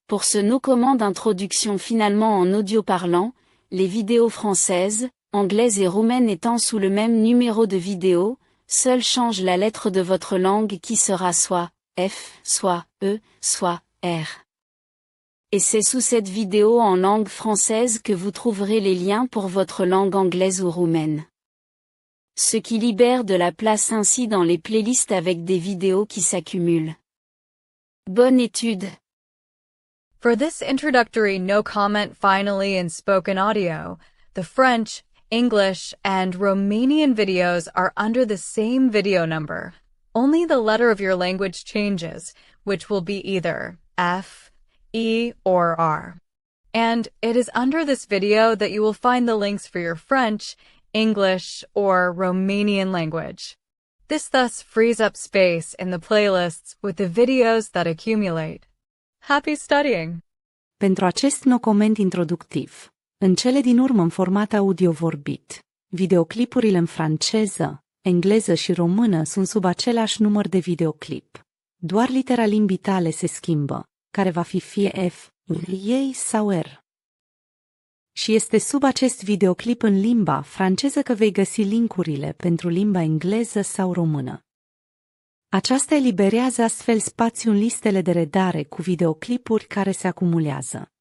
Pour ce no commande introduction finalement en audio parlant, les vidéos françaises, anglaises et roumaines étant sous le même numéro de vidéo, seul change la lettre de votre langue qui sera soit F, soit E, soit R. Et c'est sous cette vidéo en langue française que vous trouverez les liens pour votre langue anglaise ou roumaine. Ce qui libère de la place ainsi dans les playlists avec des vidéos qui s'accumulent. Bonne étude! For this introductory no comment finally in spoken audio, the French, English, and Romanian videos are under the same video number. Only the letter of your language changes, which will be either F, E, or R. And it is under this video that you will find the links for your French, English, or Romanian language. This thus frees up space in the playlists with the videos that accumulate. Happy studying! Pentru acest no-comment introductiv, în cele din urmă în format audio vorbit, videoclipurile în franceză, engleză și română sunt sub același număr de videoclip. Doar litera limbii tale se schimbă, care va fi fie F, ei sau R. Și este sub acest videoclip în limba franceză că vei găsi linkurile pentru limba engleză sau română. Aceasta eliberează astfel spațiu în listele de redare cu videoclipuri care se acumulează.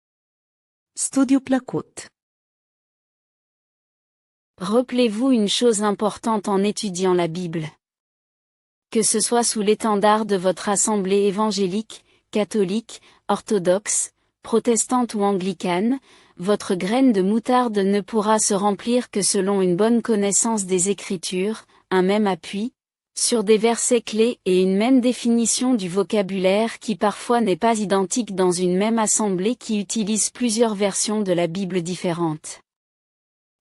Studiu plăcut! Rappelez-vous une chose importante en étudiant la Bible. Que ce soit sous l'étendard de votre assemblée évangélique, catholique, orthodoxe, protestante ou anglicane, votre graine de moutarde ne pourra se remplir que selon une bonne connaissance des Écritures, un même appui, sur des versets clés et une même définition du vocabulaire qui parfois n'est pas identique dans une même assemblée qui utilise plusieurs versions de la Bible différentes.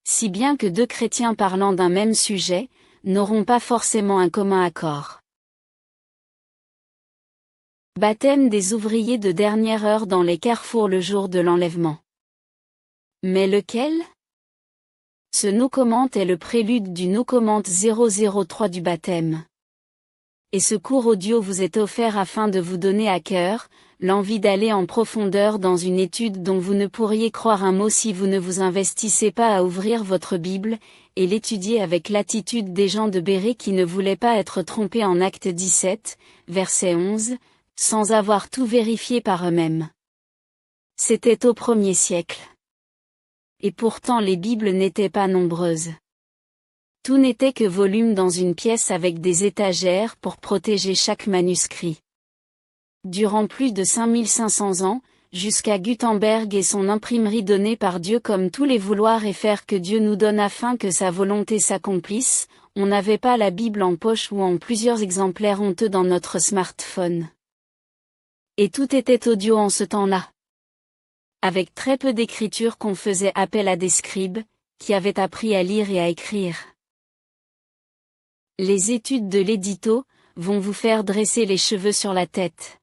Si bien que deux chrétiens parlant d'un même sujet, n'auront pas forcément un commun accord. Baptême des ouvriers de dernière heure dans les carrefours le jour de l'enlèvement. Mais lequel? Ce no-comment est le prélude du no-comment 003 du baptême. Et ce cours audio vous est offert afin de vous donner à cœur, l'envie d'aller en profondeur dans une étude dont vous ne pourriez croire un mot si vous ne vous investissez pas à ouvrir votre Bible, et l'étudier avec l'attitude des gens de Bérée qui ne voulaient pas être trompés en Actes 17, verset 11, sans avoir tout vérifié par eux-mêmes. C'était au 1er siècle. Et pourtant les Bibles n'étaient pas nombreuses. Tout n'était que volumes dans une pièce avec des étagères pour protéger chaque manuscrit. Durant plus de 5500 ans, jusqu'à Gutenberg et son imprimerie donnée par Dieu comme tous les vouloir et faire que Dieu nous donne afin que sa volonté s'accomplisse, on n'avait pas la Bible en poche ou en plusieurs exemplaires honteux dans notre smartphone. Et tout était audio en ce temps-là. Avec très peu d'écriture qu'on faisait appel à des scribes, qui avaient appris à lire et à écrire. Les études de l'édito vont vous faire dresser les cheveux sur la tête.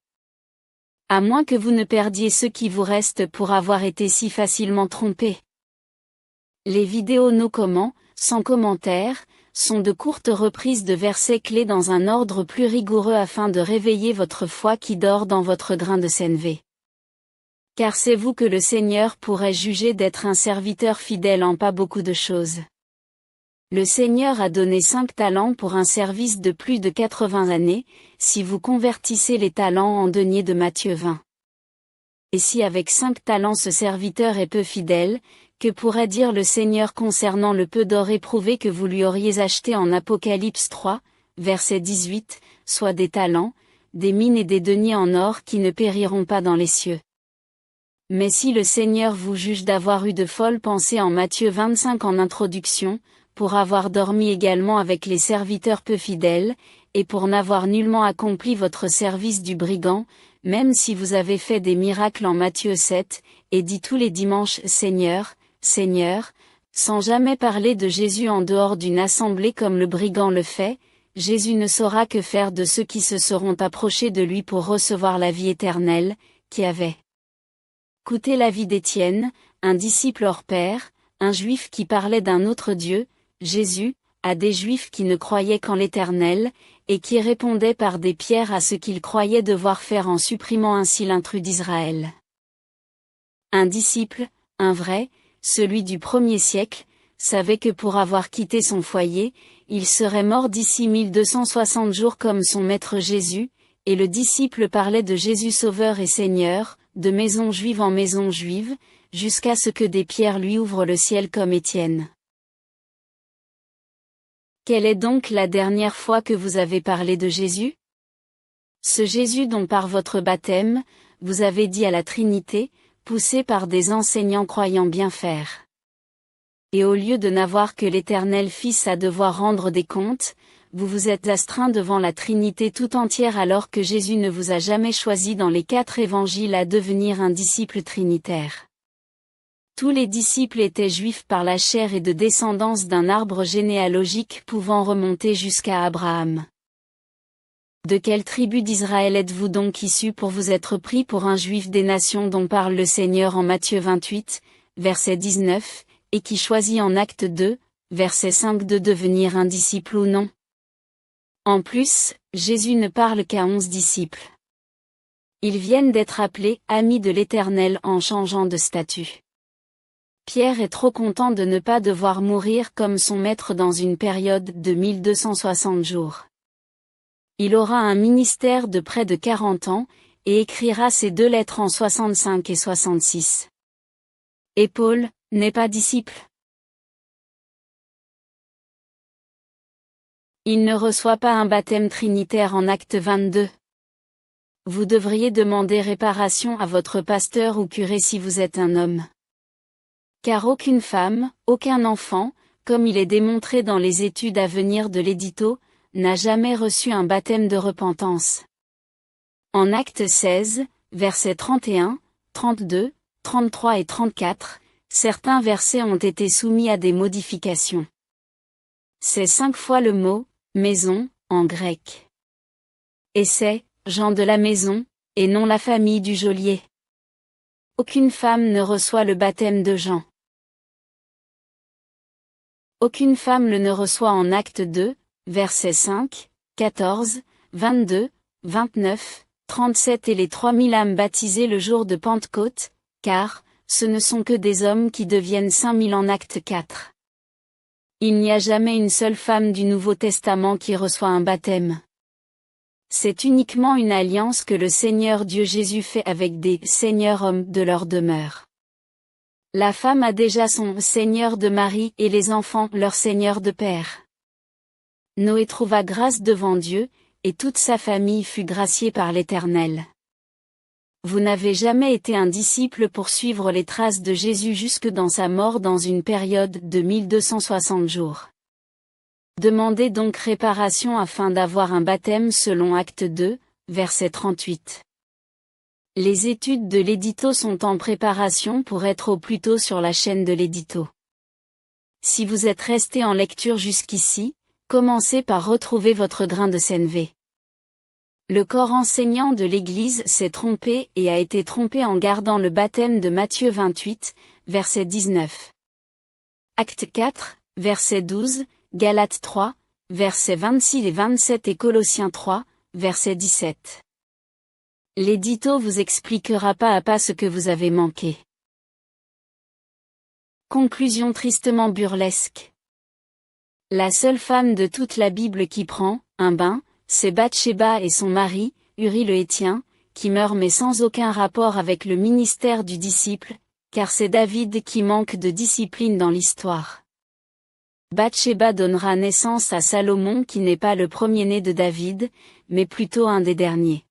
À moins que vous ne perdiez ce qui vous reste pour avoir été si facilement trompé. Les vidéos no comment, sans commentaire, sont de courtes reprises de versets clés dans un ordre plus rigoureux afin de réveiller votre foi qui dort dans votre grain de sénévé. Car c'est vous que le Seigneur pourrait juger d'être un serviteur fidèle en pas beaucoup de choses. Le Seigneur a donné 5 talents pour un service de plus de 80 années, si vous convertissez les talents en deniers de Matthieu 20. Et si avec 5 talents ce serviteur est peu fidèle, que pourrait dire le Seigneur concernant le peu d'or éprouvé que vous lui auriez acheté en Apocalypse 3, verset 18, soit des talents, des mines et des deniers en or qui ne périront pas dans les cieux. Mais si le Seigneur vous juge d'avoir eu de folles pensées en Matthieu 25 en introduction, pour avoir dormi également avec les serviteurs peu fidèles, et pour n'avoir nullement accompli votre service du brigand, même si vous avez fait des miracles en Matthieu 7, et dit tous les dimanches Seigneur, Seigneur, sans jamais parler de Jésus en dehors d'une assemblée comme le brigand le fait, Jésus ne saura que faire de ceux qui se seront approchés de lui pour recevoir la vie éternelle, qui avait coûté la vie d'Étienne, un disciple hors pair, un juif qui parlait d'un autre Dieu, Jésus, à des Juifs qui ne croyaient qu'en l'Éternel, et qui répondaient par des pierres à ce qu'ils croyaient devoir faire en supprimant ainsi l'intrus d'Israël. Un disciple, un vrai, celui du premier siècle, savait que pour avoir quitté son foyer, il serait mort d'ici 1260 jours comme son maître Jésus, et le disciple parlait de Jésus Sauveur et Seigneur, de maison juive en maison juive, jusqu'à ce que des pierres lui ouvrent le ciel comme Étienne. Quelle est donc la dernière fois que vous avez parlé de Jésus? Ce Jésus dont par votre baptême, vous avez dit à la Trinité, poussé par des enseignants croyants bien faire. Et au lieu de n'avoir que l'Éternel Fils à devoir rendre des comptes, vous vous êtes astreint devant la Trinité tout entière alors que Jésus ne vous a jamais choisi dans les 4 évangiles à devenir un disciple trinitaire. Tous les disciples étaient juifs par la chair et de descendance d'un arbre généalogique pouvant remonter jusqu'à Abraham. De quelle tribu d'Israël êtes-vous donc issus pour vous être pris pour un juif des nations dont parle le Seigneur en Matthieu 28, verset 19, et qui choisit en Acte 2, verset 5 de devenir un disciple ou non? En plus, Jésus ne parle qu'à 11 disciples. Ils viennent d'être appelés « amis de l'Éternel » en changeant de statut. Pierre est trop content de ne pas devoir mourir comme son maître dans une période de 1260 jours. Il aura un ministère de près de 40 ans, et écrira ces 2 lettres en 65 et 66. Et Paul, n'est pas disciple. Il ne reçoit pas un baptême trinitaire en Acte 22. Vous devriez demander réparation à votre pasteur ou curé si vous êtes un homme. Car aucune femme, aucun enfant, comme il est démontré dans les études à venir de l'édito, n'a jamais reçu un baptême de repentance. En Acte 16, versets 31, 32, 33 et 34, certains versets ont été soumis à des modifications. C'est 5 fois le mot « maison » en grec. Et c'est « gens de la maison » et non la famille du geôlier. Aucune femme ne reçoit le baptême de Jean. Aucune femme le ne reçoit en Acte 2, versets 5, 14, 22, 29, 37 et les 3000 âmes baptisées le jour de Pentecôte, car, ce ne sont que des hommes qui deviennent 5000 en Acte 4. Il n'y a jamais une seule femme du Nouveau Testament qui reçoit un baptême. C'est uniquement une alliance que le Seigneur Dieu Jésus fait avec des seigneurs hommes de leur demeure. La femme a déjà son Seigneur de mari et les enfants leur Seigneur de père. Noé trouva grâce devant Dieu, et toute sa famille fut graciée par l'Éternel. Vous n'avez jamais été un disciple pour suivre les traces de Jésus jusque dans sa mort dans une période de 1260 jours. Demandez donc réparation afin d'avoir un baptême selon Acte 2, verset 38. Les études de l'édito sont en préparation pour être au plus tôt sur la chaîne de l'édito. Si vous êtes resté en lecture jusqu'ici, commencez par retrouver votre grain de CNV. Le corps enseignant de l'Église s'est trompé et a été trompé en gardant le baptême de Matthieu 28, verset 19. Acte 4, verset 12, Galates 3, versets 26 et 27 et Colossiens 3, verset 17. L'édito vous expliquera pas à pas ce que vous avez manqué. Conclusion tristement burlesque. La seule femme de toute la Bible qui prend un bain, c'est Bathsheba et son mari, Uri le Héthien, qui meurt mais sans aucun rapport avec le ministère du disciple, car c'est David qui manque de discipline dans l'histoire. Bathsheba donnera naissance à Salomon qui n'est pas le premier-né de David, mais plutôt un des derniers.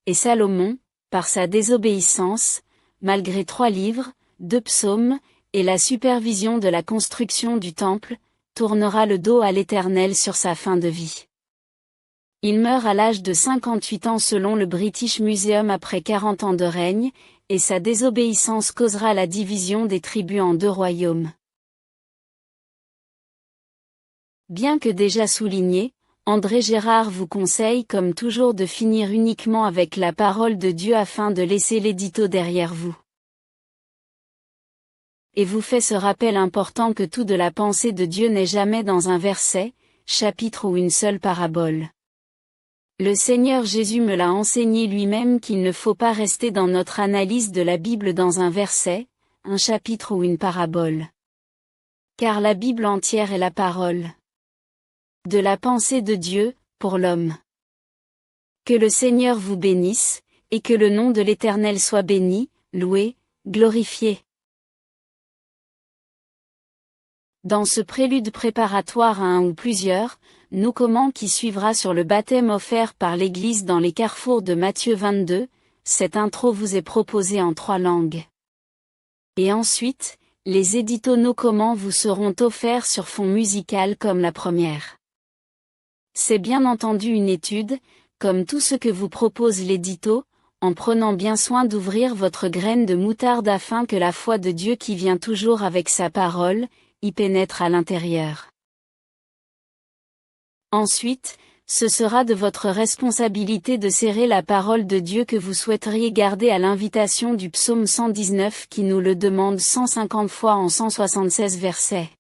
Et Salomon, par sa désobéissance, malgré 3 livres, 2 psaumes, et la supervision de la construction du temple, tournera le dos à l'Éternel sur sa fin de vie. Il meurt à l'âge de 58 ans selon le British Museum après 40 ans de règne, et sa désobéissance causera la division des tribus en 2 royaumes. Bien que déjà souligné, André Gérard vous conseille comme toujours de finir uniquement avec la parole de Dieu afin de laisser l'édito derrière vous. Et vous fait ce rappel important que tout de la pensée de Dieu n'est jamais dans un verset, chapitre ou une seule parabole. Le Seigneur Jésus me l'a enseigné lui-même qu'il ne faut pas rester dans notre analyse de la Bible dans un verset, un chapitre ou une parabole. Car la Bible entière est la parole de la pensée de Dieu, pour l'homme. Que le Seigneur vous bénisse, et que le nom de l'Éternel soit béni, loué, glorifié. Dans ce prélude préparatoire à un ou plusieurs, nous comment qui suivra sur le baptême offert par l'Église dans les carrefours de Matthieu 22, cette intro vous est proposée en 3 langues. Et ensuite, les éditos nos comment vous seront offerts sur fond musical comme la première. C'est bien entendu une étude, comme tout ce que vous propose l'édito, en prenant bien soin d'ouvrir votre graine de moutarde afin que la foi de Dieu qui vient toujours avec sa parole, y pénètre à l'intérieur. Ensuite, ce sera de votre responsabilité de serrer la parole de Dieu que vous souhaiteriez garder à l'invitation du psaume 119 qui nous le demande 150 fois en 176 versets.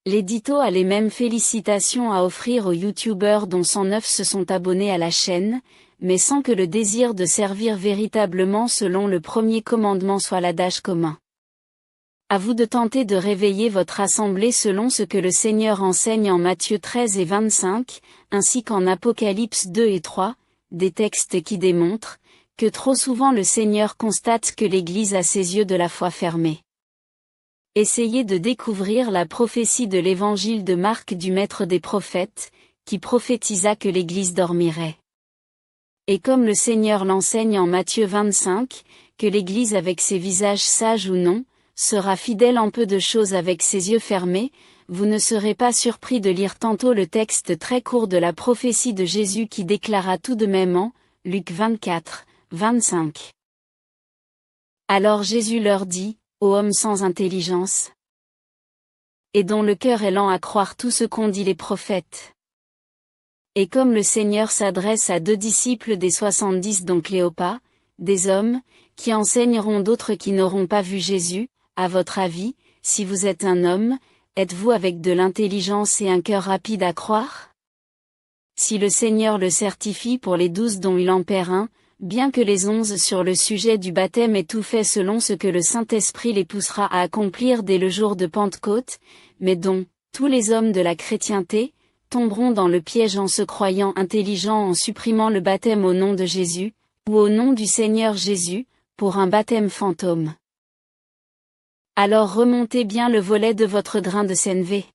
L'édito a les mêmes félicitations à offrir aux youtubeurs dont 109 se sont abonnés à la chaîne, mais sans que le désir de servir véritablement selon le premier commandement soit l'adage commun. À vous de tenter de réveiller votre assemblée selon ce que le Seigneur enseigne en Matthieu 13 et 25, ainsi qu'en Apocalypse 2 et 3, des textes qui démontrent que trop souvent le Seigneur constate que l'Église a ses yeux de la foi fermés. Essayez de découvrir la prophétie de l'Évangile de Marc du Maître des prophètes, qui prophétisa que l'Église dormirait. Et comme le Seigneur l'enseigne en Matthieu 25, que l'Église avec ses visages sages ou non, sera fidèle en peu de choses avec ses yeux fermés, vous ne serez pas surpris de lire tantôt le texte très court de la prophétie de Jésus qui déclara tout de même en Luc 24, 25. Alors Jésus leur dit, ô hommes sans intelligence, et dont le cœur est lent à croire tout ce qu'ont dit les prophètes. Et comme le Seigneur s'adresse à 2 disciples des 70 dont Cléopas, des hommes, qui enseigneront d'autres qui n'auront pas vu Jésus, à votre avis, si vous êtes un homme, êtes-vous avec de l'intelligence et un cœur rapide à croire? Si le Seigneur le certifie pour les 12 dont il en perd un, bien que les 11 sur le sujet du baptême aient tout fait selon ce que le Saint-Esprit les poussera à accomplir dès le jour de Pentecôte, mais dont tous les hommes de la chrétienté tomberont dans le piège en se croyant intelligents en supprimant le baptême au nom de Jésus, ou au nom du Seigneur Jésus, pour un baptême fantôme. Alors remontez bien le volet de votre grain de sénévé.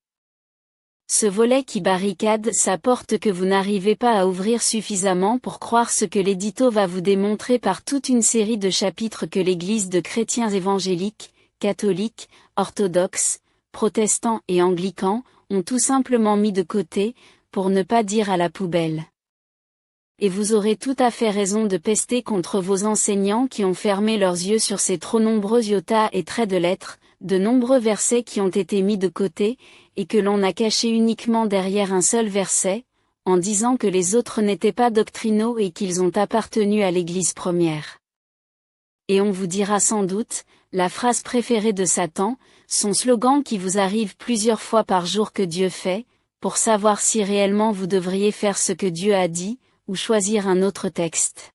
Ce volet qui barricade sa porte que vous n'arrivez pas à ouvrir suffisamment pour croire ce que l'édito va vous démontrer par toute une série de chapitres que l'Église de chrétiens évangéliques, catholiques, orthodoxes, protestants et anglicans, ont tout simplement mis de côté, pour ne pas dire à la poubelle. Et vous aurez tout à fait raison de pester contre vos enseignants qui ont fermé leurs yeux sur ces trop nombreux iotas et traits de lettres, de nombreux versets qui ont été mis de côté, et que l'on a cachés uniquement derrière un seul verset, en disant que les autres n'étaient pas doctrinaux et qu'ils ont appartenu à l'Église première. Et on vous dira sans doute, la phrase préférée de Satan, son slogan qui vous arrive plusieurs fois par jour que Dieu fait, pour savoir si réellement vous devriez faire ce que Dieu a dit, ou choisir un autre texte.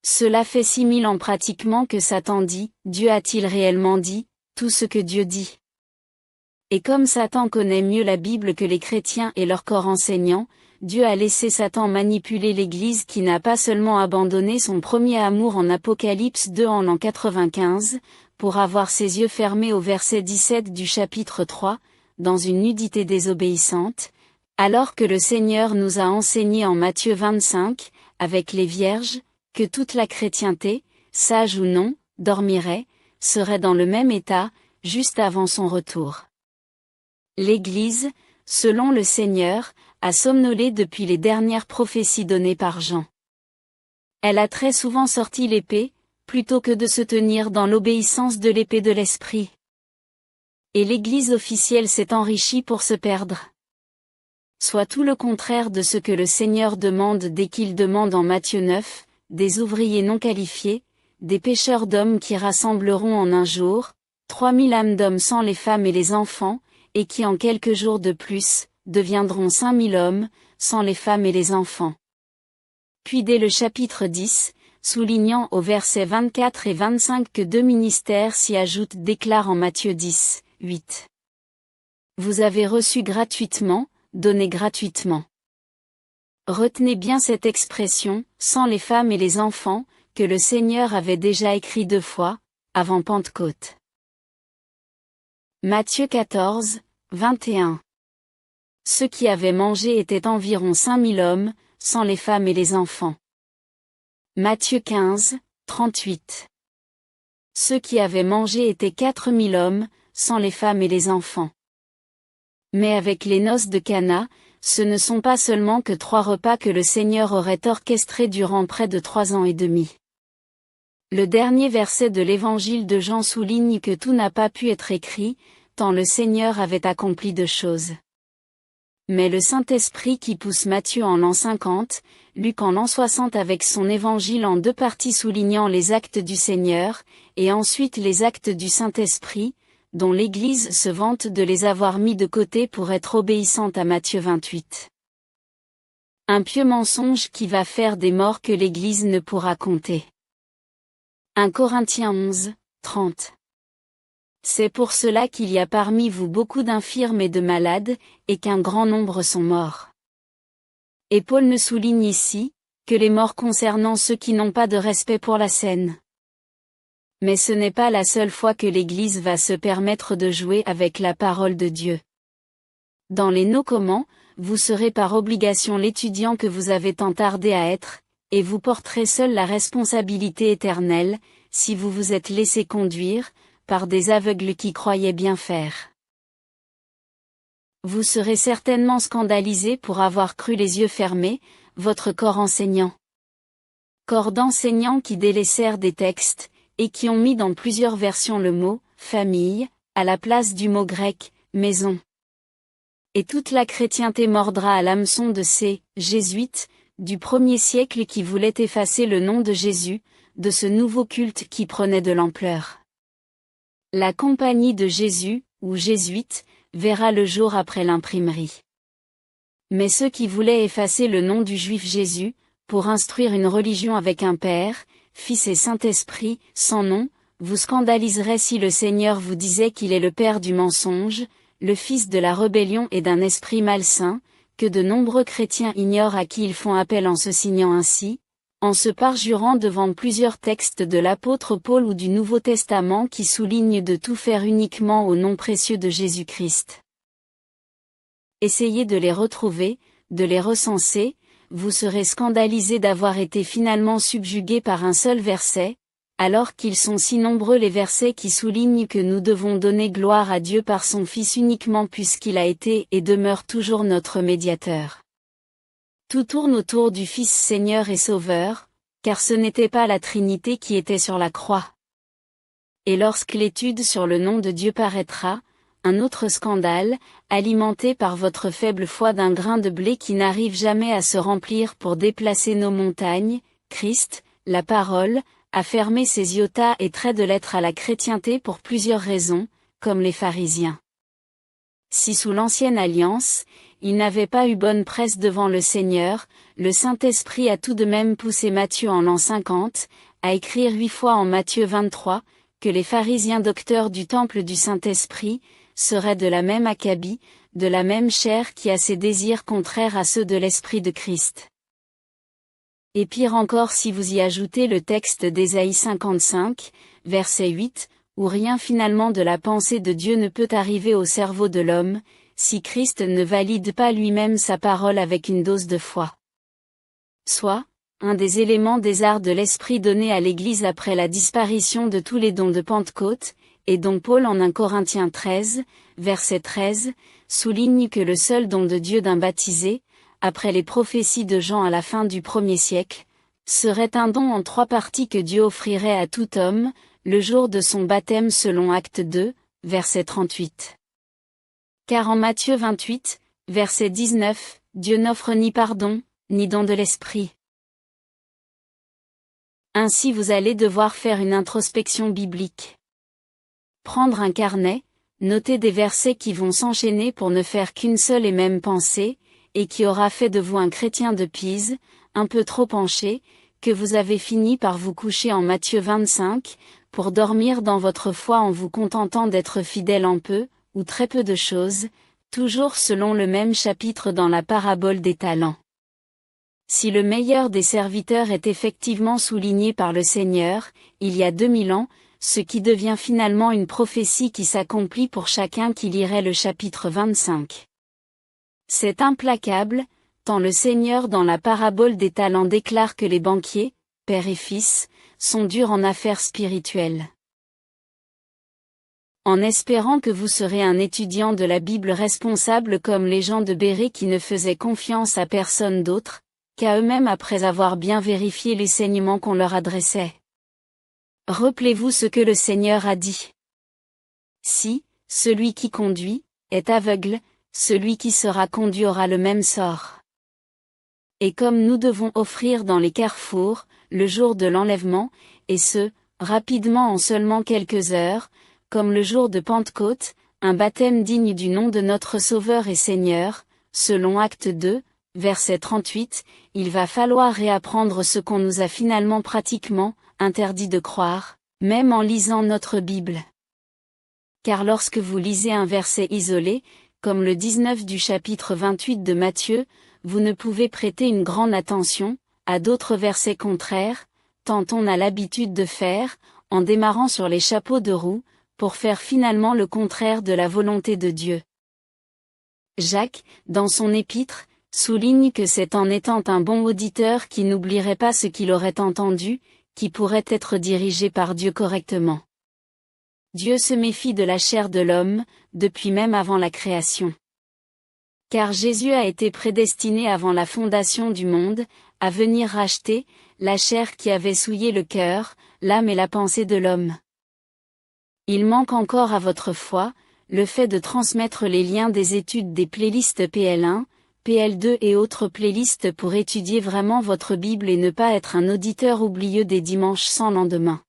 Cela fait 6000 ans pratiquement que Satan dit, Dieu a-t-il réellement dit, tout ce que Dieu dit? Et comme Satan connaît mieux la Bible que les chrétiens et leur corps enseignant, Dieu a laissé Satan manipuler l'Église qui n'a pas seulement abandonné son premier amour en Apocalypse 2 en l'an 95, pour avoir ses yeux fermés au verset 17 du chapitre 3, dans une nudité désobéissante, alors que le Seigneur nous a enseigné en Matthieu 25, avec les vierges, que toute la chrétienté, sage ou non, dormirait, serait dans le même état, juste avant son retour. L'Église, selon le Seigneur, a somnolé depuis les dernières prophéties données par Jean. Elle a très souvent sorti l'épée, plutôt que de se tenir dans l'obéissance de l'épée de l'Esprit. Et l'Église officielle s'est enrichie pour se perdre. Soit tout le contraire de ce que le Seigneur demande dès qu'il demande en Matthieu 9, des ouvriers non qualifiés, des pêcheurs d'hommes qui rassembleront en un jour, 3000 âmes d'hommes sans les femmes et les enfants, et qui en quelques jours de plus, deviendront 5000 hommes, sans les femmes et les enfants. Puis dès le chapitre 10, soulignant au verset 24 et 25 que 2 ministères s'y ajoutent, déclare en Matthieu 10, 8. Vous avez reçu gratuitement, donnez gratuitement. Retenez bien cette expression, sans les femmes et les enfants, que le Seigneur avait déjà écrit 2 fois, avant Pentecôte. Matthieu 14, 21. Ceux qui avaient mangé étaient environ 5000 hommes, sans les femmes et les enfants. Matthieu 15, 38. Ceux qui avaient mangé étaient 4000 hommes, sans les femmes et les enfants. Mais avec les noces de Cana, ce ne sont pas seulement que 3 repas que le Seigneur aurait orchestrés durant près de 3 ans et demi. Le dernier verset de l'évangile de Jean souligne que tout n'a pas pu être écrit, tant le Seigneur avait accompli de choses. Mais le Saint-Esprit qui pousse Matthieu en l'an 50, Luc en l'an 60 avec son évangile en 2 parties soulignant les actes du Seigneur, et ensuite les actes du Saint-Esprit, dont l'Église se vante de les avoir mis de côté pour être obéissante à Matthieu 28. Un pieux mensonge qui va faire des morts que l'Église ne pourra compter. 1 Corinthiens 11, 30. C'est pour cela qu'il y a parmi vous beaucoup d'infirmes et de malades, et qu'un grand nombre sont morts. Et Paul ne souligne ici, que les morts concernant ceux qui n'ont pas de respect pour la scène. Mais ce n'est pas la seule fois que l'Église va se permettre de jouer avec la parole de Dieu. Dans les No Comment, vous serez par obligation l'étudiant que vous avez tant tardé à être, et vous porterez seul la responsabilité éternelle, si vous vous êtes laissé conduire, par des aveugles qui croyaient bien faire. Vous serez certainement scandalisé pour avoir cru les yeux fermés, votre corps enseignant. Corps d'enseignants qui délaissèrent des textes, et qui ont mis dans plusieurs versions le mot « famille » à la place du mot grec « maison ». Et toute la chrétienté mordra à l'hameçon de ces « jésuites » du 1er siècle qui voulaient effacer le nom de Jésus, de ce nouveau culte qui prenait de l'ampleur. La Compagnie de Jésus, ou jésuites, verra le jour après l'imprimerie. Mais ceux qui voulaient effacer le nom du juif Jésus, pour instruire une religion avec un Père, Fils et Saint-Esprit, sans nom, vous scandaliserait si le Seigneur vous disait qu'il est le Père du mensonge, le Fils de la rébellion et d'un esprit malsain, que de nombreux chrétiens ignorent à qui ils font appel en se signant ainsi, en se parjurant devant plusieurs textes de l'apôtre Paul ou du Nouveau Testament qui soulignent de tout faire uniquement au nom précieux de Jésus-Christ. Essayez de les retrouver, de les recenser, vous serez scandalisés d'avoir été finalement subjugués par un seul verset, alors qu'ils sont si nombreux les versets qui soulignent que nous devons donner gloire à Dieu par son Fils uniquement puisqu'il a été et demeure toujours notre médiateur. Tout tourne autour du Fils Seigneur et Sauveur, car ce n'était pas la Trinité qui était sur la croix. Et lorsque l'étude sur le nom de Dieu paraîtra, un autre scandale, alimenté par votre faible foi d'un grain de blé qui n'arrive jamais à se remplir pour déplacer nos montagnes, Christ, la parole, a fermé ses iotas et traits de lettres à la chrétienté pour plusieurs raisons, comme les pharisiens. Si sous l'ancienne alliance, il n'avait pas eu bonne presse devant le Seigneur, le Saint-Esprit a tout de même poussé Matthieu en l'an 50, à écrire 8 fois en Matthieu 23, que les pharisiens docteurs du temple du Saint-Esprit, seraient de la même acabit, de la même chair qui a ses désirs contraires à ceux de l'Esprit de Christ. Et pire encore si vous y ajoutez le texte d'Ésaïe 55, verset 8, où rien finalement de la pensée de Dieu ne peut arriver au cerveau de l'homme, si Christ ne valide pas lui-même sa parole avec une dose de foi. Soit, un des éléments des arts de l'Esprit donnés à l'Église après la disparition de tous les dons de Pentecôte, et dont Paul en 1 Corinthiens 13, verset 13, souligne que le seul don de Dieu d'un baptisé, après les prophéties de Jean à la fin du 1er siècle, serait un don en 3 parties que Dieu offrirait à tout homme, le jour de son baptême selon Acte 2, verset 38. Car en Matthieu 28, verset 19, Dieu n'offre ni pardon, ni don de l'Esprit. Ainsi vous allez devoir faire une introspection biblique. Prendre un carnet, noter des versets qui vont s'enchaîner pour ne faire qu'une seule et même pensée, et qui aura fait de vous un chrétien de Pise, un peu trop penché, que vous avez fini par vous coucher en Matthieu 25, pour dormir dans votre foi en vous contentant d'être fidèle en peu, ou très peu de choses, toujours selon le même chapitre dans la parabole des talents. Si le meilleur des serviteurs est effectivement souligné par le Seigneur, il y a 2000 ans, ce qui devient finalement une prophétie qui s'accomplit pour chacun qui lirait le chapitre 25. C'est implacable, tant le Seigneur dans la parabole des talents déclare que les banquiers, père et fils, sont durs en affaires spirituelles. En espérant que vous serez un étudiant de la Bible responsable comme les gens de Bérée qui ne faisaient confiance à personne d'autre, qu'à eux-mêmes après avoir bien vérifié l'enseignement qu'on leur adressait. Rappelez-vous ce que le Seigneur a dit. Si, celui qui conduit, est aveugle, celui qui sera conduit aura le même sort. Et comme nous devons offrir dans les carrefours, le jour de l'enlèvement, et ce, rapidement en seulement quelques heures, comme le jour de Pentecôte, un baptême digne du nom de notre Sauveur et Seigneur, selon Acte 2, verset 38, il va falloir réapprendre ce qu'on nous a finalement pratiquement interdit de croire, même en lisant notre Bible. Car lorsque vous lisez un verset isolé, comme le 19 du chapitre 28 de Matthieu, vous ne pouvez prêter une grande attention à d'autres versets contraires, tant on a l'habitude de faire, en démarrant sur les chapeaux de roue, pour faire finalement le contraire de la volonté de Dieu. Jacques, dans son épître, souligne que c'est en étant un bon auditeur qui n'oublierait pas ce qu'il aurait entendu, qui pourrait être dirigé par Dieu correctement. Dieu se méfie de la chair de l'homme, depuis même avant la création. Car Jésus a été prédestiné avant la fondation du monde, à venir racheter, la chair qui avait souillé le cœur, l'âme et la pensée de l'homme. Il manque encore à votre foi, le fait de transmettre les liens des études des playlists PL1, PL2 et autres playlists pour étudier vraiment votre Bible et ne pas être un auditeur oublieux des dimanches sans lendemain.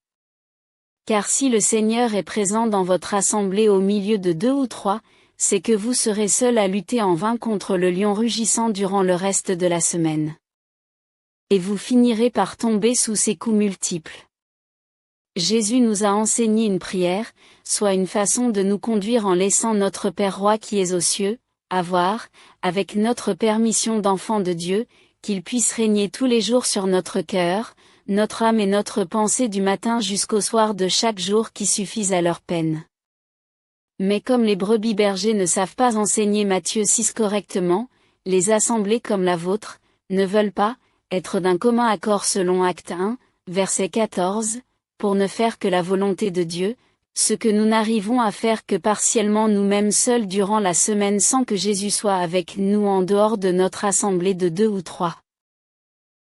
Car si le Seigneur est présent dans votre assemblée au milieu de 2 ou 3, c'est que vous serez seul à lutter en vain contre le lion rugissant durant le reste de la semaine. Et vous finirez par tomber sous ses coups multiples. Jésus nous a enseigné une prière, soit une façon de nous conduire en laissant notre Père Roi qui est aux cieux, avoir, avec notre permission d'enfant de Dieu, qu'il puisse régner tous les jours sur notre cœur, notre âme et notre pensée du matin jusqu'au soir de chaque jour qui suffisent à leur peine. Mais comme les brebis bergers ne savent pas enseigner Matthieu 6 correctement, les assemblées comme la vôtre, ne veulent pas, être d'un commun accord selon Acte 1, verset 14, pour ne faire que la volonté de Dieu, ce que nous n'arrivons à faire que partiellement nous-mêmes seuls durant la semaine sans que Jésus soit avec nous en dehors de notre assemblée de 2 ou 3.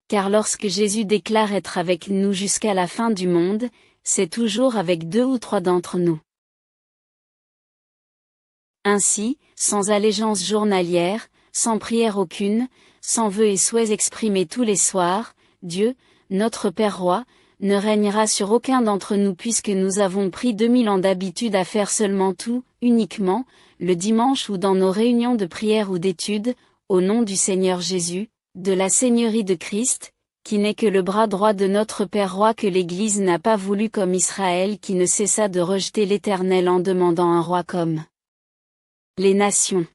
Car lorsque Jésus déclare être avec nous jusqu'à la fin du monde, c'est toujours avec 2 ou 3 d'entre nous. Ainsi, sans allégeance journalière, sans prière aucune, sans vœux et souhaits exprimés tous les soirs, Dieu, notre Père Roi, ne régnera sur aucun d'entre nous puisque nous avons pris 2000 ans d'habitude à faire seulement tout, uniquement, le dimanche ou dans nos réunions de prière ou d'études, au nom du Seigneur Jésus, de la Seigneurie de Christ, qui n'est que le bras droit de notre Père Roi que l'Église n'a pas voulu comme Israël qui ne cessa de rejeter l'Éternel en demandant un roi comme les nations.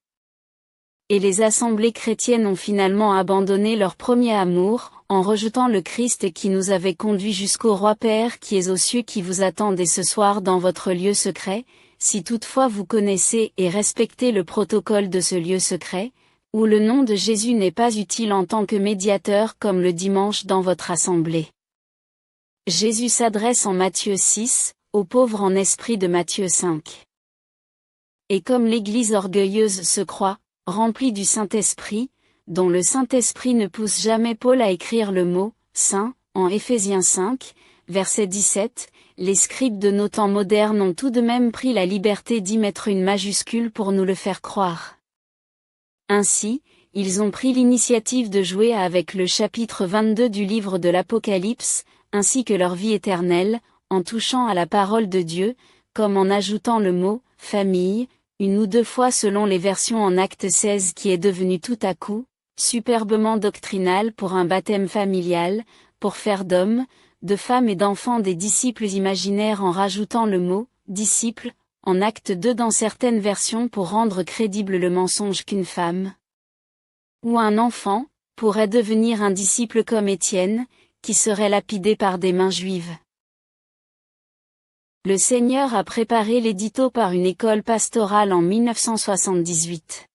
Et les assemblées chrétiennes ont finalement abandonné leur premier amour, en rejetant le Christ qui nous avait conduits jusqu'au Roi Père qui est aux cieux qui vous attend dès ce soir dans votre lieu secret, si toutefois vous connaissez et respectez le protocole de ce lieu secret, où le nom de Jésus n'est pas utile en tant que médiateur comme le dimanche dans votre assemblée. Jésus s'adresse en Matthieu 6, aux pauvres en esprit de Matthieu 5. Et comme l'Église orgueilleuse se croit, remplie du Saint-Esprit, dont le Saint-Esprit ne pousse jamais Paul à écrire le mot « saint » en Éphésiens 5, verset 17, les scribes de nos temps modernes ont tout de même pris la liberté d'y mettre une majuscule pour nous le faire croire. Ainsi, ils ont pris l'initiative de jouer avec le chapitre 22 du livre de l'Apocalypse, ainsi que leur vie éternelle, en touchant à la parole de Dieu, comme en ajoutant le mot « famille », une ou deux fois selon les versions en Acte 16 qui est devenu tout à coup Superbement doctrinal pour un baptême familial, pour faire d'hommes, de femmes et d'enfants des disciples imaginaires en rajoutant le mot « disciple » en acte 2 dans certaines versions pour rendre crédible le mensonge qu'une femme ou un enfant pourrait devenir un disciple comme Étienne, qui serait lapidé par des mains juives. Le Seigneur a préparé l'édito par une école pastorale en 1978.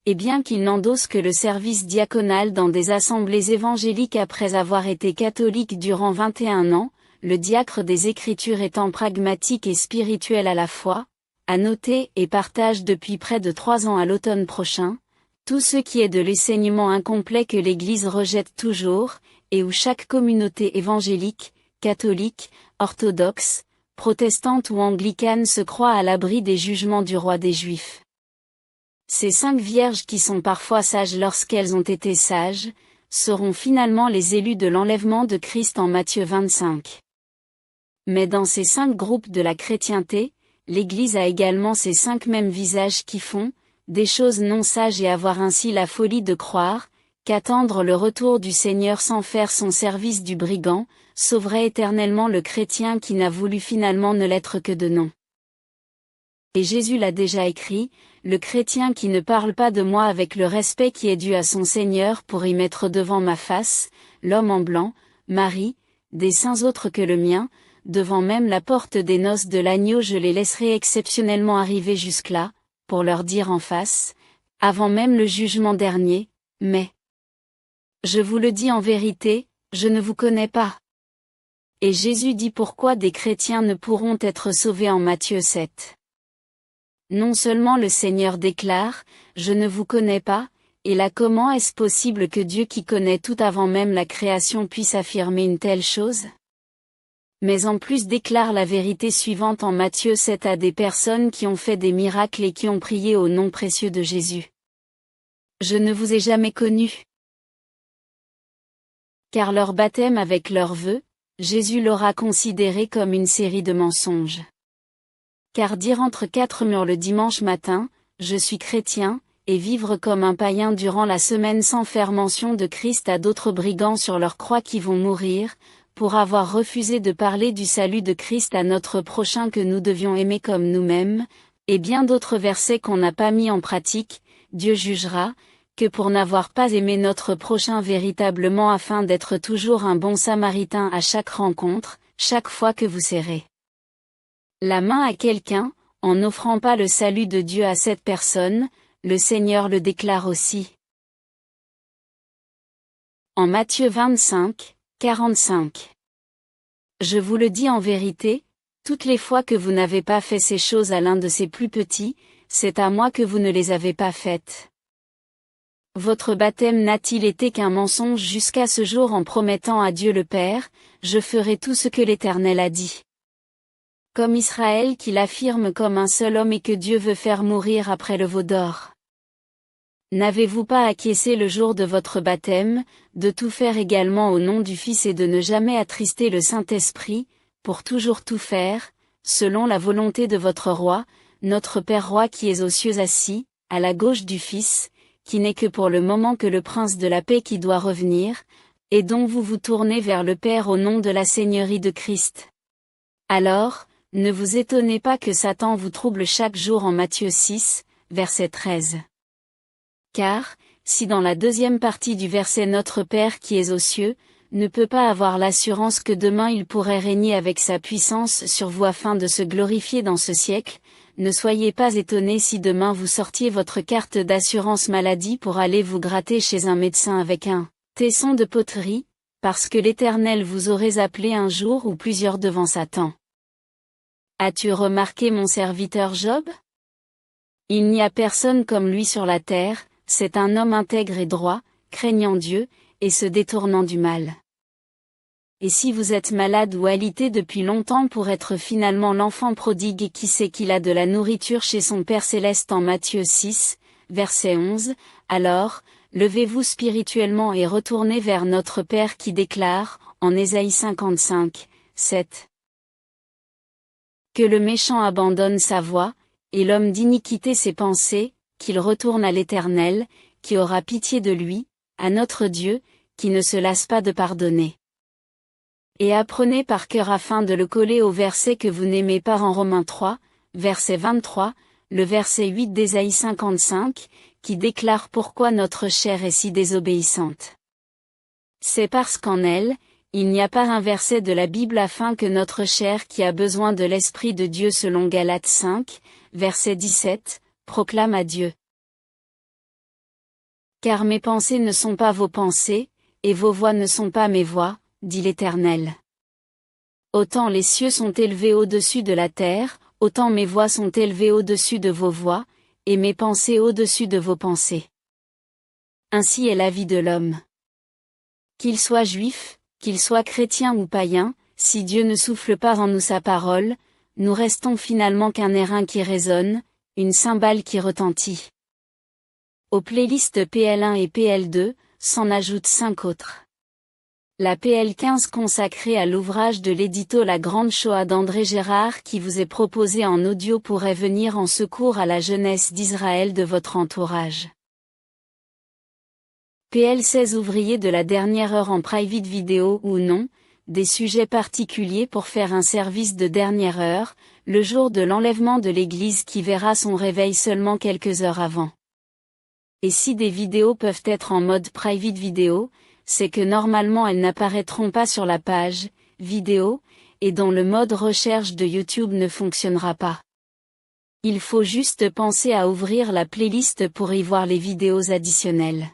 Et bien qu'il n'endosse que le service diaconal dans des assemblées évangéliques après avoir été catholique durant 21 ans, le diacre des Écritures étant pragmatique et spirituel à la fois, a noté et partage depuis près de 3 ans à l'automne prochain, tout ce qui est de l'enseignement incomplet que l'Église rejette toujours, et où chaque communauté évangélique, catholique, orthodoxe, protestante ou anglicane se croit à l'abri des jugements du roi des Juifs. Ces 5 vierges qui sont parfois sages lorsqu'elles ont été sages, seront finalement les élus de l'enlèvement de Christ en Matthieu 25. Mais dans ces 5 groupes de la chrétienté, l'Église a également ces 5 mêmes visages qui font des choses non sages et avoir ainsi la folie de croire qu'attendre le retour du Seigneur sans faire son service du brigand, sauverait éternellement le chrétien qui n'a voulu finalement ne l'être que de nom. Et Jésus l'a déjà écrit, le chrétien qui ne parle pas de moi avec le respect qui est dû à son Seigneur pour y mettre devant ma face, l'homme en blanc, Marie, des saints autres que le mien, devant même la porte des noces de l'agneau je les laisserai exceptionnellement arriver jusque-là, pour leur dire en face, avant même le jugement dernier, mais je vous le dis en vérité, je ne vous connais pas. Et Jésus dit pourquoi des chrétiens ne pourront être sauvés en Matthieu 7. Non seulement le Seigneur déclare, je ne vous connais pas, et là comment est-ce possible que Dieu qui connaît tout avant même la création puisse affirmer une telle chose? Mais en plus déclare la vérité suivante en Matthieu 7 à des personnes qui ont fait des miracles et qui ont prié au nom précieux de Jésus. Je ne vous ai jamais connus. Car leur baptême avec leurs vœux, Jésus l'aura considéré comme une série de mensonges. Car dire entre 4 murs le dimanche matin, je suis chrétien, et vivre comme un païen durant la semaine sans faire mention de Christ à d'autres brigands sur leur croix qui vont mourir, pour avoir refusé de parler du salut de Christ à notre prochain que nous devions aimer comme nous-mêmes, et bien d'autres versets qu'on n'a pas mis en pratique, Dieu jugera, que pour n'avoir pas aimé notre prochain véritablement afin d'être toujours un bon samaritain à chaque rencontre, chaque fois que vous serrez la main à quelqu'un, en n'offrant pas le salut de Dieu à cette personne, le Seigneur le déclare aussi. En Matthieu 25, 45. Je vous le dis en vérité, toutes les fois que vous n'avez pas fait ces choses à l'un de ces plus petits, c'est à moi que vous ne les avez pas faites. Votre baptême n'a-t-il été qu'un mensonge jusqu'à ce jour en promettant à Dieu le Père, je ferai tout ce que l'Éternel a dit. Comme Israël qui l'affirme comme un seul homme et que Dieu veut faire mourir après le veau d'or. N'avez-vous pas acquiescé le jour de votre baptême, de tout faire également au nom du Fils et de ne jamais attrister le Saint-Esprit, pour toujours tout faire, selon la volonté de votre roi, notre Père roi qui est aux cieux assis, à la gauche du Fils, qui n'est que pour le moment que le Prince de la paix qui doit revenir, et dont vous vous tournez vers le Père au nom de la Seigneurie de Christ. Alors, ne vous étonnez pas que Satan vous trouble chaque jour en Matthieu 6, verset 13. Car, si dans la deuxième partie du verset notre Père qui est aux cieux, ne peut pas avoir l'assurance que demain il pourrait régner avec sa puissance sur vous afin de se glorifier dans ce siècle, ne soyez pas étonnés si demain vous sortiez votre carte d'assurance maladie pour aller vous gratter chez un médecin avec un tesson de poterie, parce que l'Éternel vous aurait appelé un jour ou plusieurs devant Satan. As-tu remarqué mon serviteur Job? Il n'y a personne comme lui sur la terre, c'est un homme intègre et droit, craignant Dieu, et se détournant du mal. Et si vous êtes malade ou alité depuis longtemps pour être finalement l'enfant prodigue et qui sait qu'il a de la nourriture chez son Père Céleste en Matthieu 6, verset 11, alors, levez-vous spirituellement et retournez vers notre Père qui déclare, en Ésaïe 55, 7. Que le méchant abandonne sa voie, et l'homme d'iniquité ses pensées, qu'il retourne à l'Éternel, qui aura pitié de lui, à notre Dieu, qui ne se lasse pas de pardonner. Et apprenez par cœur afin de le coller au verset que vous n'aimez pas en Romains 3, verset 23, le verset 8 d'Ésaïe 55, qui déclare pourquoi notre chair est si désobéissante. C'est parce qu'en elle, il n'y a pas un verset de la Bible afin que notre chair qui a besoin de l'Esprit de Dieu selon Galates 5, verset 17, proclame à Dieu. Car mes pensées ne sont pas vos pensées, et vos voix ne sont pas mes voix, dit l'Éternel. Autant les cieux sont élevés au-dessus de la terre, autant mes voix sont élevées au-dessus de vos voix, et mes pensées au-dessus de vos pensées. Ainsi est la vie de l'homme. Qu'il soit juif, qu'il soit chrétien ou païen, si Dieu ne souffle pas en nous sa parole, nous restons finalement qu'un airain qui résonne, une cymbale qui retentit. Aux playlists PL1 et PL2, s'en ajoutent 5 autres. La PL15 consacrée à l'ouvrage de l'édito La Grande Shoah d'André Gérard qui vous est proposé en audio pourrait venir en secours à la jeunesse d'Israël de votre entourage. PL16 ouvrier de la dernière heure en private vidéo ou non, des sujets particuliers pour faire un service de dernière heure, le jour de l'enlèvement de l'Église qui verra son réveil seulement quelques heures avant. Et si des vidéos peuvent être en mode private vidéo, c'est que normalement elles n'apparaîtront pas sur la page « Vidéo » et dont le mode recherche de YouTube ne fonctionnera pas. Il faut juste penser à ouvrir la playlist pour y voir les vidéos additionnelles.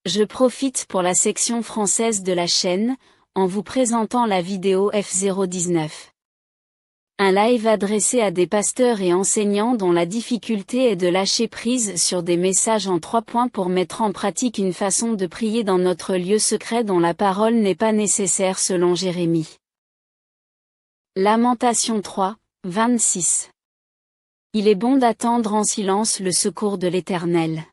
Je profite pour la section française de la chaîne, en vous présentant la vidéo F019. Un live adressé à des pasteurs et enseignants dont la difficulté est de lâcher prise sur des messages en 3 points pour mettre en pratique une façon de prier dans notre lieu secret dont la parole n'est pas nécessaire selon Jérémie. Lamentation 3, 26. Il est bon d'attendre en silence le secours de l'Éternel.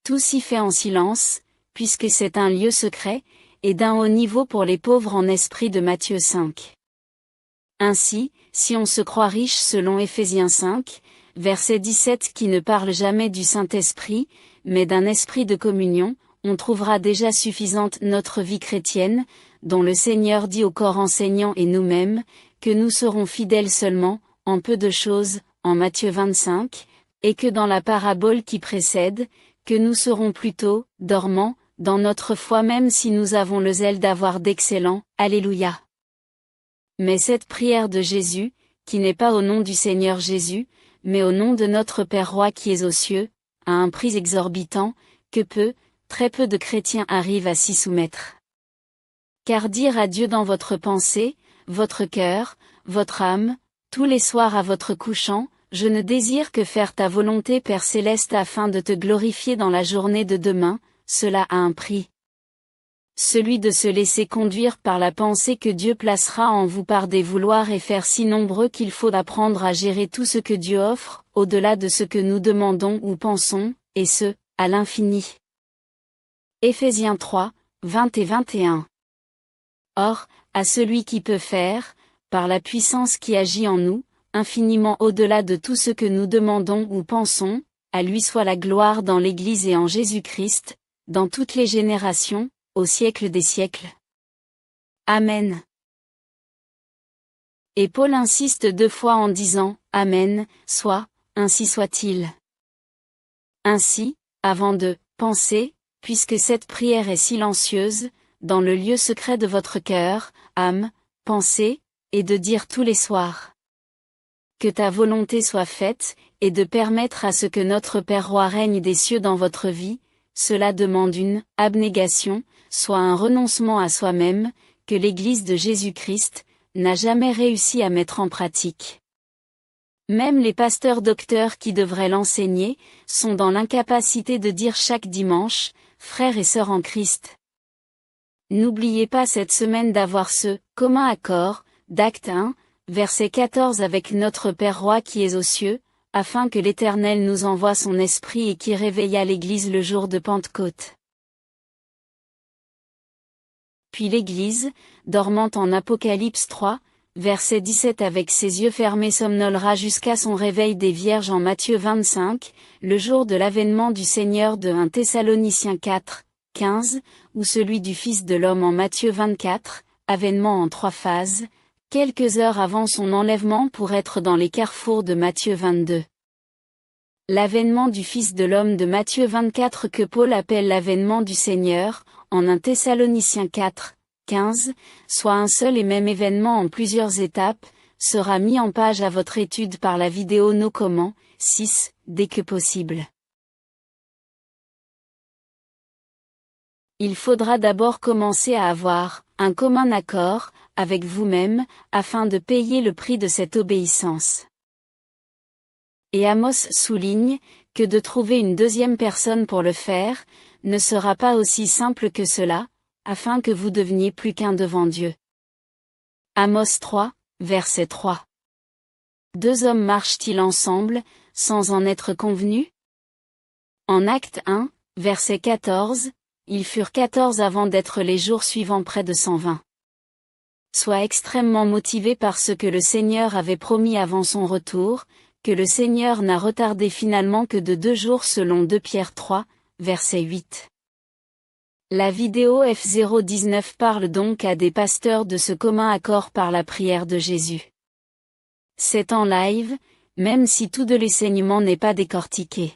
Tout s'y fait en silence, puisque c'est un lieu secret, et d'un haut niveau pour les pauvres en esprit de Matthieu 5. Ainsi, si on se croit riche selon Éphésiens 5, verset 17 qui ne parle jamais du Saint-Esprit, mais d'un esprit de communion, on trouvera déjà suffisante notre vie chrétienne, dont le Seigneur dit au corps enseignant et nous-mêmes, que nous serons fidèles seulement, en peu de choses, en Matthieu 25, et que dans la parabole qui précède, que nous serons plutôt, dormants, dans notre foi même si nous avons le zèle d'avoir d'excellents, Alléluia. Mais cette prière de Jésus, qui n'est pas au nom du Seigneur Jésus, mais au nom de notre Père Roi qui est aux cieux, à un prix exorbitant, que très peu de chrétiens arrivent à s'y soumettre. Car dire à Dieu dans votre pensée, votre cœur, votre âme, tous les soirs à votre couchant, je ne désire que faire ta volonté Père Céleste afin de te glorifier dans la journée de demain, cela a un prix. Celui de se laisser conduire par la pensée que Dieu placera en vous par des vouloirs et faire si nombreux qu'il faut apprendre à gérer tout ce que Dieu offre, au-delà de ce que nous demandons ou pensons, et ce, à l'infini. Éphésiens 3, 20 et 21. Or, à celui qui peut faire, par la puissance qui agit en nous, infiniment au-delà de tout ce que nous demandons ou pensons, à lui soit la gloire dans l'Église et en Jésus-Christ, dans toutes les générations, au siècle des siècles. Amen. Et Paul insiste 2 fois en disant « Amen, soit, ainsi soit-il ». Ainsi, avant de « penser », puisque cette prière est silencieuse, dans le lieu secret de votre cœur, âme, pensée, et de dire tous les soirs « Que ta volonté soit faite », et de permettre à ce que notre Père Roi règne des cieux dans votre vie, cela demande une abnégation, soit un renoncement à soi-même, que l'Église de Jésus-Christ n'a jamais réussi à mettre en pratique. Même les pasteurs docteurs qui devraient l'enseigner, sont dans l'incapacité de dire chaque dimanche, frères et sœurs en Christ. N'oubliez pas cette semaine d'avoir ce commun accord, d'Actes 1, verset 14 avec notre Père Roi qui est aux cieux, afin que l'Éternel nous envoie son esprit et qui réveilla l'Église le jour de Pentecôte. Puis l'Église, dormant en Apocalypse 3, verset 17 avec ses yeux fermés somnolera jusqu'à son réveil des vierges en Matthieu 25, le jour de l'avènement du Seigneur de 1 Thessaloniciens 4, 15, ou celui du Fils de l'homme en Matthieu 24, avènement en 3 phases, quelques heures avant son enlèvement pour être dans les carrefours de Matthieu 22. L'avènement du Fils de l'homme de Matthieu 24 que Paul appelle l'avènement du Seigneur, en 1 Thessaloniciens 4, 15, soit un seul et même événement en plusieurs étapes, sera mis en page à votre étude par la vidéo No Comment, 6, dès que possible. Il faudra d'abord commencer à avoir un commun accord avec vous-même, afin de payer le prix de cette obéissance. Et Amos souligne que de trouver une deuxième personne pour le faire ne sera pas aussi simple que cela, afin que vous deveniez plus qu'un devant Dieu. Amos 3, verset 3. 2 hommes marchent-ils ensemble, sans en être convenus? En Acte 1, verset 14, ils furent 14 avant d'être les jours suivants près de 120. Sois extrêmement motivé par ce que le Seigneur avait promis avant son retour, que le Seigneur n'a retardé finalement que de 2 jours selon 2 Pierre 3, verset 8. La vidéo F019 parle donc à des pasteurs de ce commun accord par la prière de Jésus. C'est en live, même si tout de l'enseignement n'est pas décortiqué.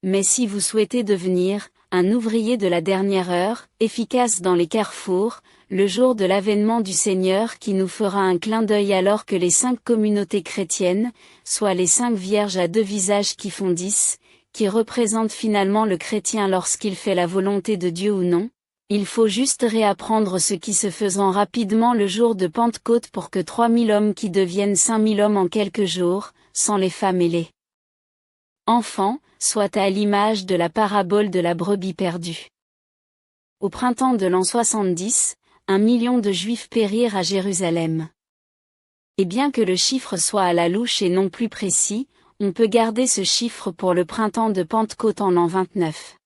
Mais si vous souhaitez devenir un ouvrier de la dernière heure, efficace dans les carrefours, le jour de l'avènement du Seigneur qui nous fera un clin d'œil alors que les 5 communautés chrétiennes, soit les 5 vierges à 2 visages qui font 10, qui représentent finalement le chrétien lorsqu'il fait la volonté de Dieu ou non, il faut juste réapprendre ce qui se faisant rapidement le jour de Pentecôte pour que 3000 hommes qui deviennent 5000 hommes en quelques jours, sans les femmes et les enfants, soit à l'image de la parabole de la brebis perdue. Au printemps de l'an 70, 1 million de Juifs périrent à Jérusalem. Et bien que le chiffre soit à la louche et non plus précis, on peut garder ce chiffre pour le printemps de Pentecôte en l'an 29.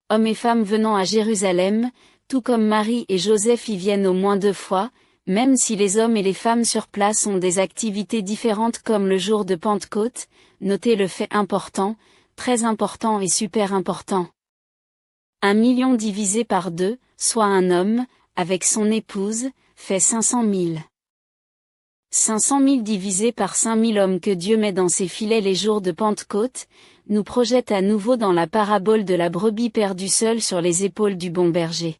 Hommes et femmes venant à Jérusalem, tout comme Marie et Joseph y viennent au moins 2 fois, même si les hommes et les femmes sur place ont des activités différentes comme le jour de Pentecôte, notez le fait important, très important et super important. 1 million divisé par 2, soit un homme, avec son épouse, fait 500 000. 500 000 divisé par 5000 hommes que Dieu met dans ses filets les jours de Pentecôte, nous projette à nouveau dans la parabole de la brebis perdue seule sur les épaules du bon berger.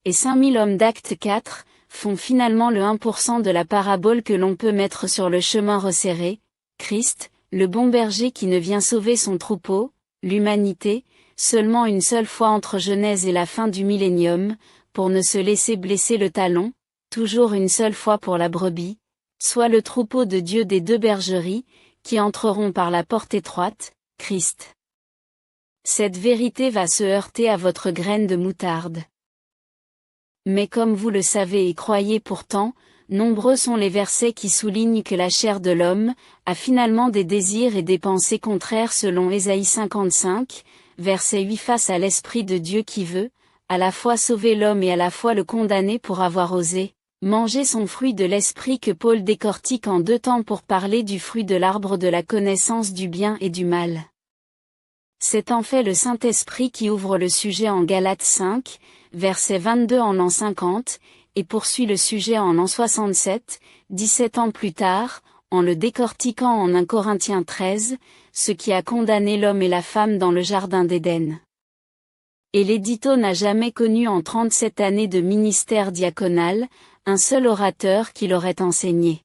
Et 5000 hommes d'Acte 4, font finalement le 1% de la parabole que l'on peut mettre sur le chemin resserré, Christ, le bon berger qui ne vient sauver son troupeau, l'humanité, seulement une seule fois entre Genèse et la fin du millénium, pour ne se laisser blesser le talon, toujours une seule fois pour la brebis, soit le troupeau de Dieu des 2 bergeries, qui entreront par la porte étroite, Christ. Cette vérité va se heurter à votre graine de moutarde. Mais comme vous le savez et croyez pourtant, nombreux sont les versets qui soulignent que la chair de l'homme a finalement des désirs et des pensées contraires selon Ésaïe 55, verset 8 face à l'Esprit de Dieu qui veut, à la fois sauver l'homme et à la fois le condamner pour avoir osé manger son fruit de l'esprit que Paul décortique en 2 temps pour parler du fruit de l'arbre de la connaissance du bien et du mal. C'est en fait le Saint-Esprit qui ouvre le sujet en Galates 5, verset 22 en l'an 50, et poursuit le sujet en l'an 67, 17 ans plus tard, en le décortiquant en 1 Corinthiens 13, ce qui a condamné l'homme et la femme dans le jardin d'Éden. Et l'édito n'a jamais connu en 37 années de ministère diaconal, un seul orateur qui l'aurait enseigné.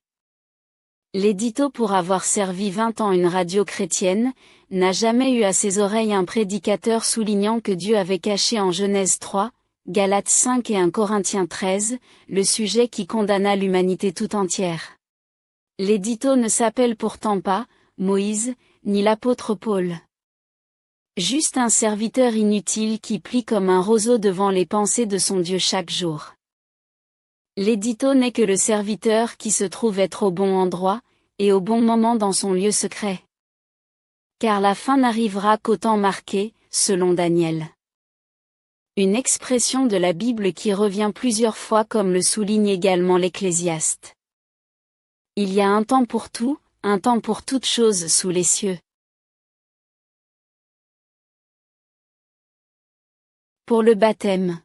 L'édito pour avoir servi 20 ans une radio chrétienne, n'a jamais eu à ses oreilles un prédicateur soulignant que Dieu avait caché en Genèse 3, Galates 5 et 1 Corinthiens 13, le sujet qui condamna l'humanité tout entière. L'édito ne s'appelle pourtant pas Moïse, ni l'apôtre Paul. Juste un serviteur inutile qui plie comme un roseau devant les pensées de son Dieu chaque jour. L'édito n'est que le serviteur qui se trouve être au bon endroit, et au bon moment dans son lieu secret. Car la fin n'arrivera qu'au temps marqué, selon Daniel. Une expression de la Bible qui revient plusieurs fois comme le souligne également l'Ecclésiaste. Il y a un temps pour tout, un temps pour toutes choses sous les cieux. Pour le baptême.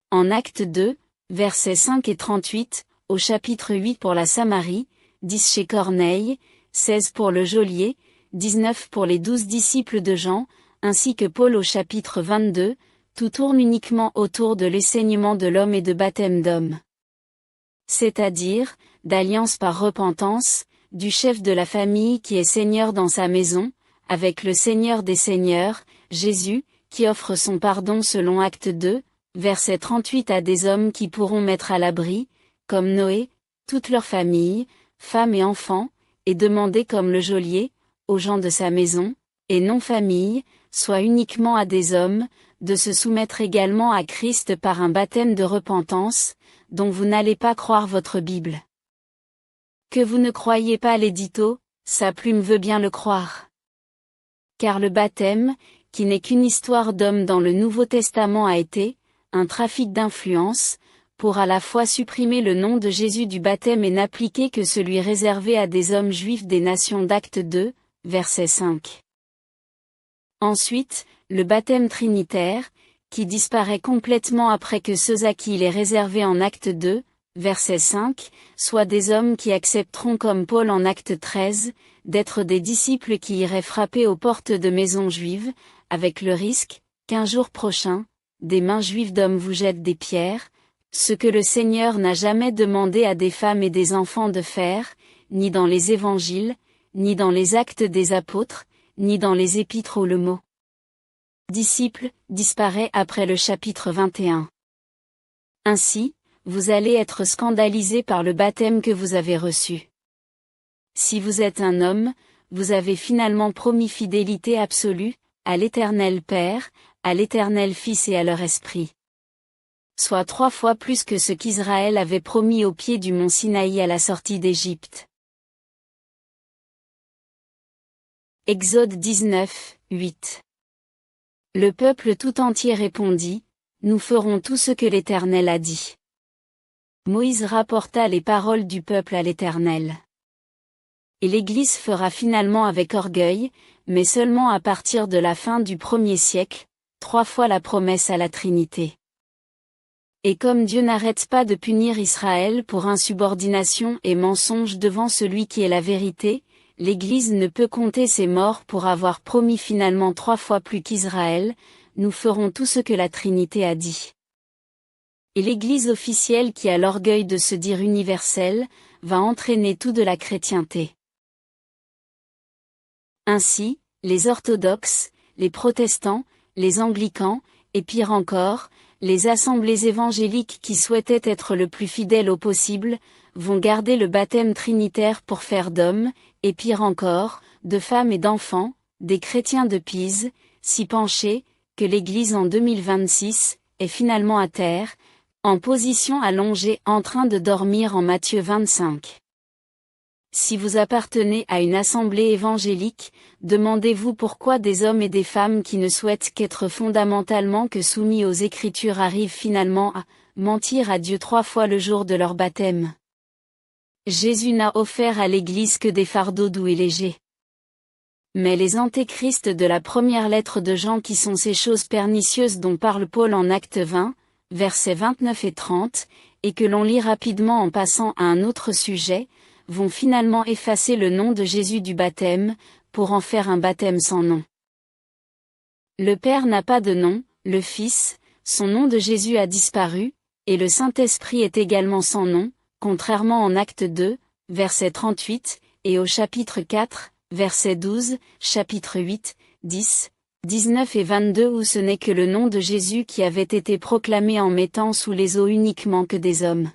En Actes 2, versets 5 et 38, au chapitre 8 pour la Samarie, 10 chez Corneille, 16 pour le geôlier, 19 pour les 12 disciples de Jean, ainsi que Paul au chapitre 22, tout tourne uniquement autour de l'enseignement de l'homme et de baptême d'homme. C'est-à-dire, d'alliance par repentance, du chef de la famille qui est Seigneur dans sa maison, avec le Seigneur des Seigneurs, Jésus, qui offre son pardon selon Acte 2, verset 38 à des hommes qui pourront mettre à l'abri, comme Noé, toute leur famille, femmes et enfants, et demander comme le geôlier, aux gens de sa maison, et non famille, soit uniquement à des hommes, de se soumettre également à Christ par un baptême de repentance, dont vous n'allez pas croire votre Bible. Que vous ne croyez pas l'édito, sa plume veut bien le croire. Car le baptême, qui n'est qu'une histoire d'homme dans le Nouveau Testament a été, un trafic d'influence, pour à la fois supprimer le nom de Jésus du baptême et n'appliquer que celui réservé à des hommes juifs des nations d'Acte 2, verset 5. Ensuite, le baptême trinitaire, qui disparaît complètement après que ceux à qui il est réservé en Acte 2, verset 5, soient des hommes qui accepteront comme Paul en Acte 13, d'être des disciples qui iraient frapper aux portes de maisons juives, avec le risque, qu'un jour prochain, des mains juives d'hommes vous jettent des pierres, ce que le Seigneur n'a jamais demandé à des femmes et des enfants de faire, ni dans les évangiles, ni dans les actes des apôtres, ni dans les épîtres où le mot disciple disparaît après le chapitre 21. Ainsi, vous allez être scandalisés par le baptême que vous avez reçu. Si vous êtes un homme, vous avez finalement promis fidélité absolue, à l'Éternel Père, à l'Éternel Fils et à leur Esprit. Soit 3 fois plus que ce qu'Israël avait promis au pied du mont Sinaï à la sortie d'Égypte. Exode 19, 8. Le peuple tout entier répondit, « Nous ferons tout ce que l'Éternel a dit. » Moïse rapporta les paroles du peuple à l'Éternel. Et l'Église fera finalement avec orgueil, mais seulement à partir de la fin du 1er siècle, 3 fois la promesse à la Trinité. Et comme Dieu n'arrête pas de punir Israël pour insubordination et mensonge devant celui qui est la vérité, l'Église ne peut compter ses morts pour avoir promis finalement 3 fois plus qu'Israël, nous ferons tout ce que la Trinité a dit. Et l'Église officielle qui a l'orgueil de se dire universelle, va entraîner tout de la chrétienté. Ainsi, les orthodoxes, les protestants, les anglicans, et pire encore, les assemblées évangéliques qui souhaitaient être le plus fidèles au possible, vont garder le baptême trinitaire pour faire d'hommes, et pire encore, de femmes et d'enfants, des chrétiens de Pise, si penchés, que l'Église en 2026, est finalement à terre, en position allongée en train de dormir en Matthieu 25. Si vous appartenez à une assemblée évangélique, demandez-vous pourquoi des hommes et des femmes qui ne souhaitent qu'être fondamentalement que soumis aux Écritures arrivent finalement à mentir à Dieu 3 fois le jour de leur baptême. Jésus n'a offert à l'Église que des fardeaux doux et légers. Mais les antéchrists de la première lettre de Jean qui sont ces choses pernicieuses dont parle Paul en Acte 20, versets 29 et 30, et que l'on lit rapidement en passant à un autre sujet, vont finalement effacer le nom de Jésus du baptême, pour en faire un baptême sans nom. Le Père n'a pas de nom, le Fils, son nom de Jésus a disparu, et le Saint-Esprit est également sans nom, contrairement en Acte 2, verset 38, et au chapitre 4, verset 12, chapitre 8, 10, 19 et 22 où ce n'est que le nom de Jésus qui avait été proclamé en mettant sous les eaux uniquement que des hommes.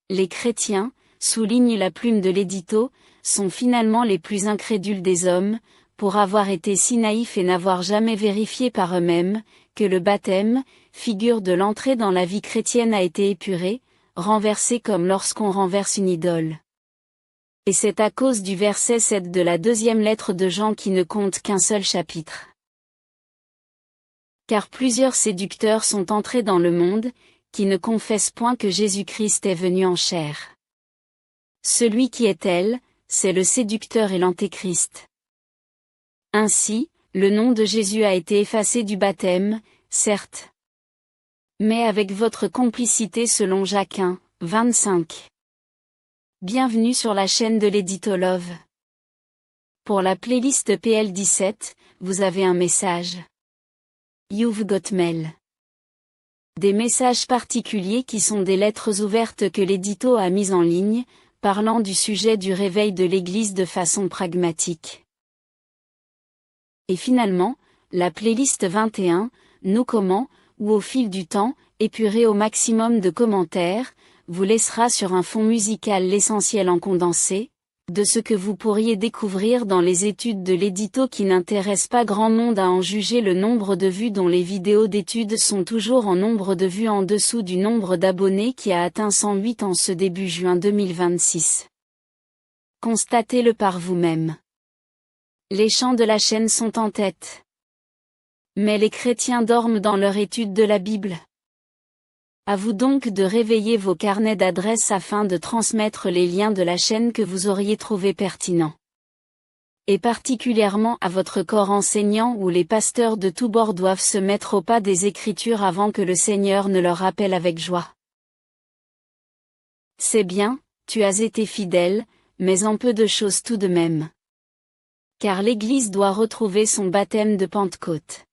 Les chrétiens, souligne la plume de l'édito, sont finalement les plus incrédules des hommes, pour avoir été si naïfs et n'avoir jamais vérifié par eux-mêmes, que le baptême, figure de l'entrée dans la vie chrétienne a été épuré, renversé comme lorsqu'on renverse une idole. Et c'est à cause du verset 7 de la 2e lettre de Jean qui ne compte qu'un seul chapitre. Car plusieurs séducteurs sont entrés dans le monde, qui ne confessent point que Jésus-Christ est venu en chair. Celui qui est elle, c'est le séducteur et l'antéchrist. Ainsi, le nom de Jésus a été effacé du baptême, certes. Mais avec votre complicité selon Jacques 1, 25. Bienvenue sur la chaîne de l'Éditolove. Pour la playlist PL17, vous avez un message. You've got mail. Des messages particuliers qui sont des lettres ouvertes que l'édito a mises en ligne, parlant du sujet du réveil de l'Église de façon pragmatique. Et finalement, la playlist 21, Nos comment, ou au fil du temps, épurée au maximum de commentaires, vous laissera sur un fond musical l'essentiel en condensé, de ce que vous pourriez découvrir dans les études de l'édito qui n'intéressent pas grand monde à en juger le nombre de vues dont les vidéos d'études sont toujours en nombre de vues en dessous du nombre d'abonnés qui a atteint 108 en ce début juin 2026. Constatez-le par vous-même. Les chants de la chaîne sont en tête. Mais les chrétiens dorment dans leur étude de la Bible. À vous donc de réveiller vos carnets d'adresses afin de transmettre les liens de la chaîne que vous auriez trouvés pertinents. Et particulièrement à votre corps enseignant où les pasteurs de tous bords doivent se mettre au pas des Écritures avant que le Seigneur ne leur rappelle avec joie. C'est bien, tu as été fidèle, mais en peu de choses tout de même. Car l'Église doit retrouver son baptême de Pentecôte.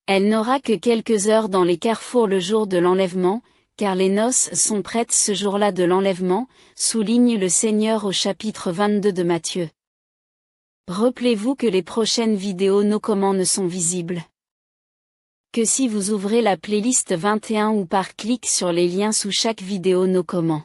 Elle n'aura que quelques heures dans les carrefours le jour de l'enlèvement, car les noces sont prêtes ce jour-là de l'enlèvement, souligne le Seigneur au chapitre 22 de Matthieu. Rappelez-vous que les prochaines vidéos Nos comment ne sont visibles que si vous ouvrez la playlist 21 ou par clic sur les liens sous chaque vidéo Nos comment.